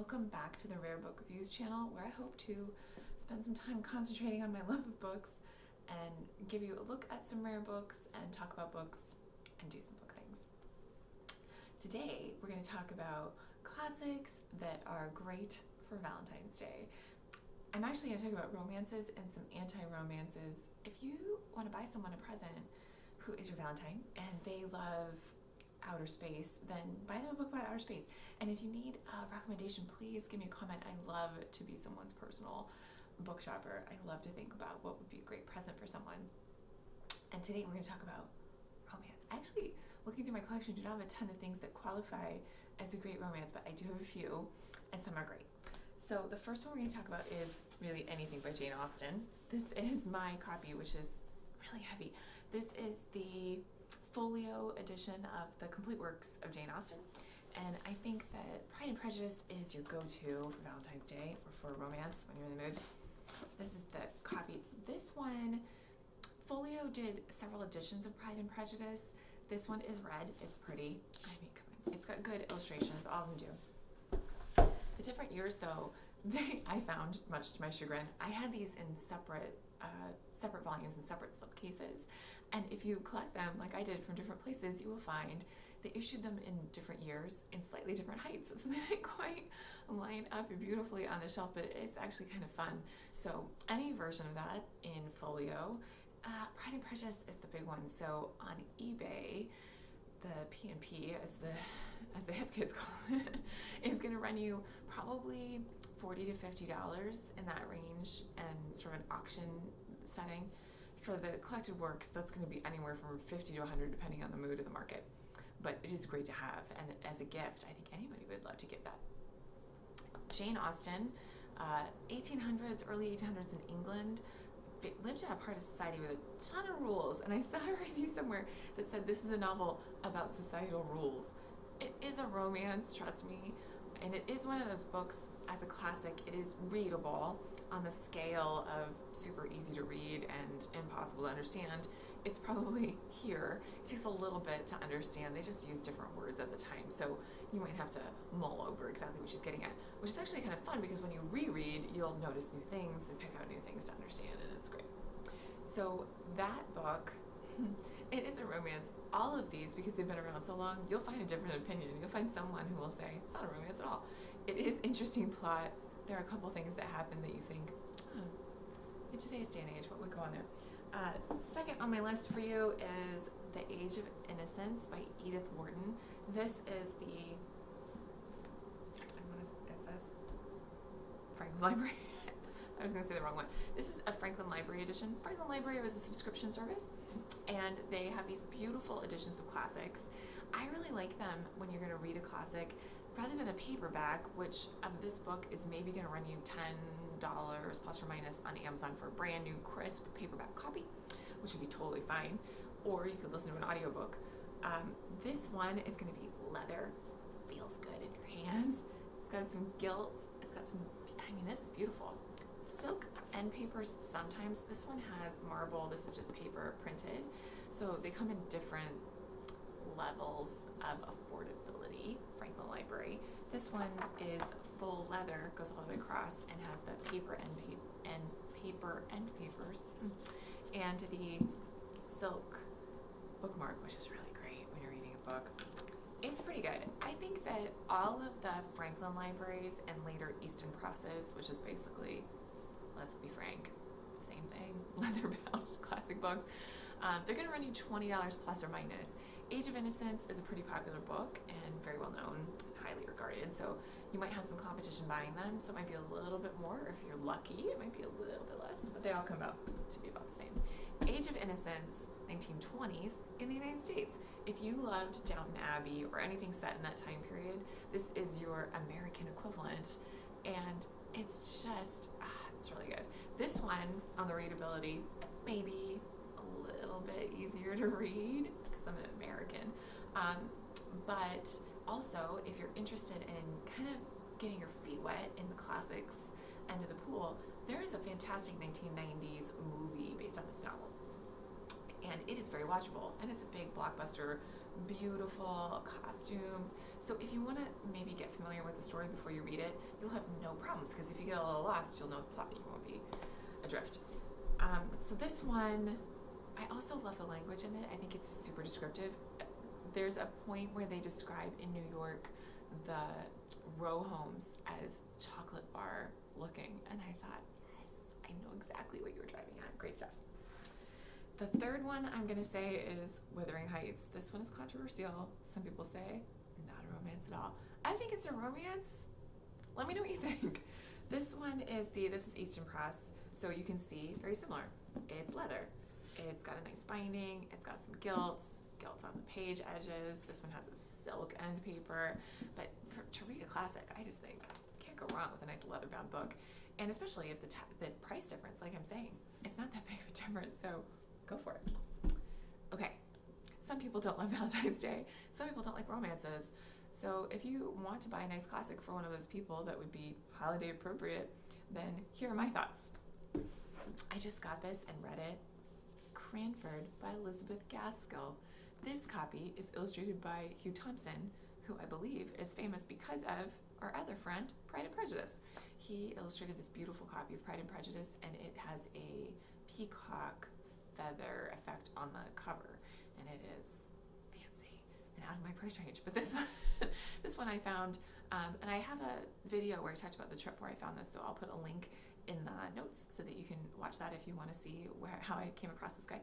welcome back to the Rare Book Reviews channel, where I hope to spend some time concentrating on my love of books and give you a look at some rare books and talk about books and do some book things. Today we're going to talk about classics that are great for Valentine's Day. I'm actually going to talk about romances and some anti-romances. If you want to buy someone a present who is your Valentine and they love outer space, then buy them a book about outer space. And if you need a recommendation, please give me a comment. I love to be someone's personal book shopper. I love to think about what would be a great present for someone. And today we're going to talk about romance. Actually, looking through my collection, I do not have a ton of things that qualify as a great romance, but I do have a few, and some are great. So the first one we're going to talk about is really anything by Jane Austen. This is my copy, which is really heavy. This is the folio edition of the complete works of Jane Austen, and I think that Pride and Prejudice is your go-to for Valentine's Day or for romance when you're in the mood. This is the copy. This one, Folio did several editions of Pride and Prejudice. This one is red. It's pretty. I mean, come on. It's got good illustrations. All of them do. The different years, though, I found, much to my chagrin, I had these in separate volumes and separate slipcases. And if you collect them, like I did, from different places, you will find they issued them in different years in slightly different heights. So they didn't quite line up beautifully on the shelf, but it's actually kind of fun. So any version of that in folio. Pride and Prejudice is the big one. So on eBay, the P&P, as the hip kids call it, is going to run you probably $40 to $50 in that range, and sort of an auction setting. For the collected works, that's going to be anywhere from $50 to $100 depending on the mood of the market. But it is great to have, and as a gift, I think anybody would love to get that. Jane Austen, 1800s, early 1800s in England, lived in a part of society with a ton of rules, and I saw a review somewhere that said this is a novel about societal rules. It is a romance, trust me, and it is one of those books, as a classic, it is readable on the scale of super easy to read and impossible to understand. It's probably here. It takes a little bit to understand. They just use different words at the time, so you might have to mull over exactly what she's getting at, which is actually kind of fun because when you reread, you'll notice new things and pick out new things to understand, and it's great. So that book, it is a romance. All of these, because they've been around so long, you'll find a different opinion. You'll find someone who will say, it's not a romance at all. It is interesting plot. There are a couple things that happen that you think, in today's day and age, what would go on there? Second on my list for you is The Age of Innocence by Edith Wharton. This is the, is this Franklin Library? I was going to say the wrong one. This is a Franklin Library edition. Franklin Library was a subscription service, and they have these beautiful editions of classics. I really like them when you're going to read a classic rather than a paperback, which of this book is maybe going to run you $10 plus or minus on Amazon for a brand new crisp paperback copy, which would be totally fine, or you could listen to an audiobook. This one is going to be leather, feels good in your hands. It's got some gilt, it's got some, this is beautiful. Silk end papers sometimes. This one has marble, this is just paper printed. So they come in different levels of affordability, Franklin Library. This one is full leather, goes all the way across, and has the paper end papers and the silk bookmark, which is really great when you're reading a book. It's pretty good. I think that all of the Franklin Libraries and later Easton Presses, which is basically, let's be frank, same thing, leather-bound classic books, they're going to run you $20 plus or minus. Age of Innocence is a pretty popular book and very well known, highly regarded, so you might have some competition buying them, so it might be a little bit more. If you're lucky, it might be a little bit less, but they all come out to be about the same. Age of Innocence, 1920s in the United States. If you loved Downton Abbey or anything set in that time period, this is your American equivalent, and it's just, it's really good. This one, on the readability, it's maybe a little bit easier to read because I'm an American, but also if you're interested in kind of getting your feet wet in the classics end of the pool, there is a fantastic 1990s movie based on this novel, and it is very watchable, and it's a big blockbuster beautiful costumes. So if you want to maybe get familiar with the story before you read it, you'll have no problems, because if you get a little lost, you'll know the plot. You won't be adrift. So this one, I also love the language in it. I think it's super descriptive. There's a point where they describe in New York the row homes as chocolate bar looking, and I thought, yes, I know exactly what you were driving at. Great stuff. The third one I'm going to say is Withering Heights. This one is controversial. Some people say not a romance at all. I think it's a romance. Let me know what you think. This one is this is Eastern Press, so you can see very similar. It's leather. It's got a nice binding. It's got some gilts on the page edges. This one has a silk end paper. But to read a classic, I just think can't go wrong with a nice leather-bound book. And especially if the price difference, like I'm saying, it's not that big of a difference, so go for it. Okay, some people don't love Valentine's Day. Some people don't like romances. So if you want to buy a nice classic for one of those people that would be holiday appropriate, then here are my thoughts. I just got this and read it. Cranford by Elizabeth Gaskill. This copy is illustrated by Hugh Thompson, who I believe is famous because of our other friend, Pride and Prejudice. He illustrated this beautiful copy of Pride and Prejudice, and it has a peacock feather effect on the cover, and it is fancy and out of my price range. But this one, this one I found, and I have a video where I talked about the trip where I found this, so I'll put a link in the notes so that you can watch that if you want to see how I came across this guy.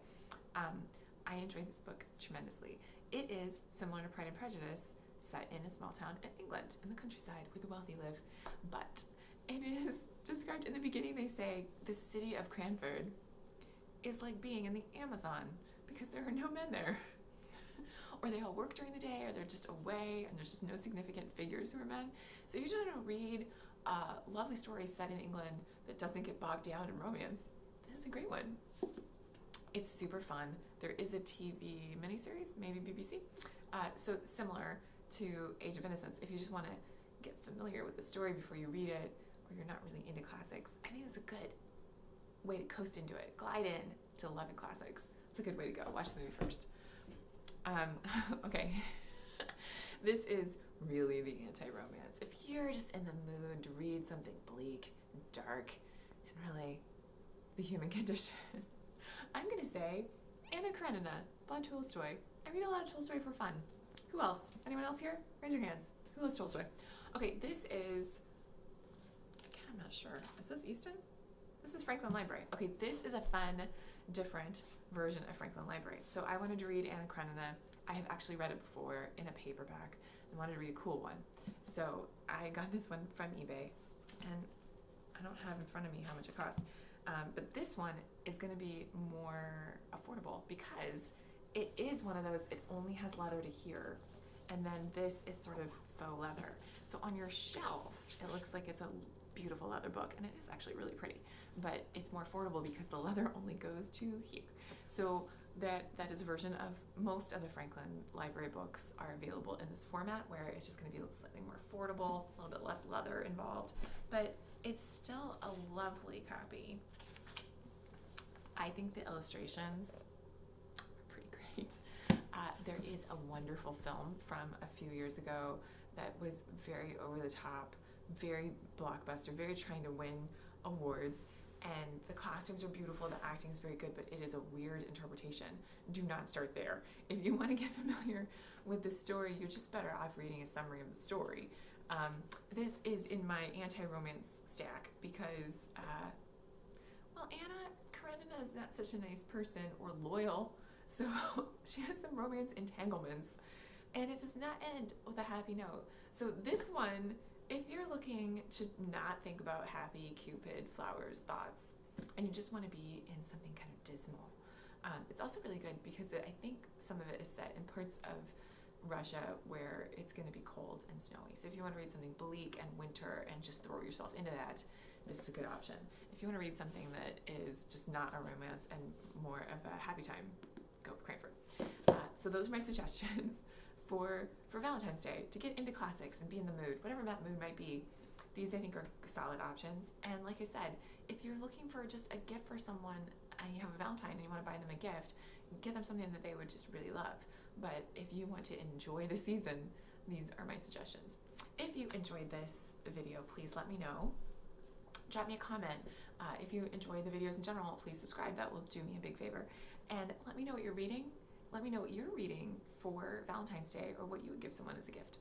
I enjoyed this book tremendously. It is similar to Pride and Prejudice, set in a small town in England, in the countryside where the wealthy live, but it is described in the beginning. They say the city of Cranford is like being in the Amazon because there are no men there. Or they all work during the day, or they're just away, and there's just no significant figures who are men. So if you just want to read a lovely story set in England that doesn't get bogged down in romance, that's a great one. It's super fun. There is a TV miniseries, maybe BBC, so similar to Age of Innocence. If you just want to get familiar with the story before you read it, or you're not really into classics, I think it's a good way to coast into it, glide in to loving classics. It's a good way to go. Watch the movie first. Okay, this is really the anti-romance. If you're just in the mood to read something bleak and dark and really the human condition, I'm going to say Anna Karenina by Tolstoy. I read a lot of Tolstoy for fun. Who else? Anyone else here? Raise your hands. Who loves Tolstoy? Okay, this is, again, I'm not sure. Is this Easton? This is Franklin Library. Okay, this is a fun, different version of Franklin Library. So I wanted to read Anna Karenina. I have actually read it before in a paperback and wanted to read a cool one. So I got this one from eBay, and I don't have in front of me how much it cost. But this one is going to be more affordable because it is one of those, it only has leather to here, and then this is sort of faux leather. So on your shelf, it looks like it's a beautiful leather book, and it is actually really pretty, but it's more affordable because the leather only goes to here. So that is a version of most of the Franklin Library books are available in this format, where it's just going to be slightly more affordable, a little bit less leather involved, but it's still a lovely copy. I think the illustrations are pretty great. There is a wonderful film from a few years ago that was very over the top, very blockbuster, very trying to win awards, and the costumes are beautiful, the acting is very good, but it is a weird interpretation. Do not start there. If you want to get familiar with the story, you're just better off reading a summary of the story. This is in my anti-romance stack because, Anna Karenina is not such a nice person or loyal, so she has some romance entanglements, and it does not end with a happy note. So this one, if you're looking to not think about happy Cupid flowers thoughts, and you just want to be in something kind of dismal, it's also really good because I think some of it is set in parts of Russia where it's going to be cold and snowy. So if you want to read something bleak and winter and just throw yourself into that, this is a good option. If you want to read something that is just not a romance and more of a happy time, go with Cranford. So those are my suggestions for Valentine's Day, to get into classics and be in the mood, whatever that mood might be. These I think are solid options. And like I said, if you're looking for just a gift for someone and you have a Valentine and you want to buy them a gift, give them something that they would just really love. but if you want to enjoy the season, these are my suggestions. If you enjoyed this video, please let me know. Drop me a comment. If you enjoy the videos in general, please subscribe. That will do me a big favor. And let me know what you're reading. Let me know what you're reading for Valentine's Day, or what you would give someone as a gift.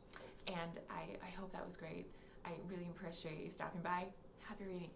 And I hope that was great. I really appreciate you stopping by. Happy reading.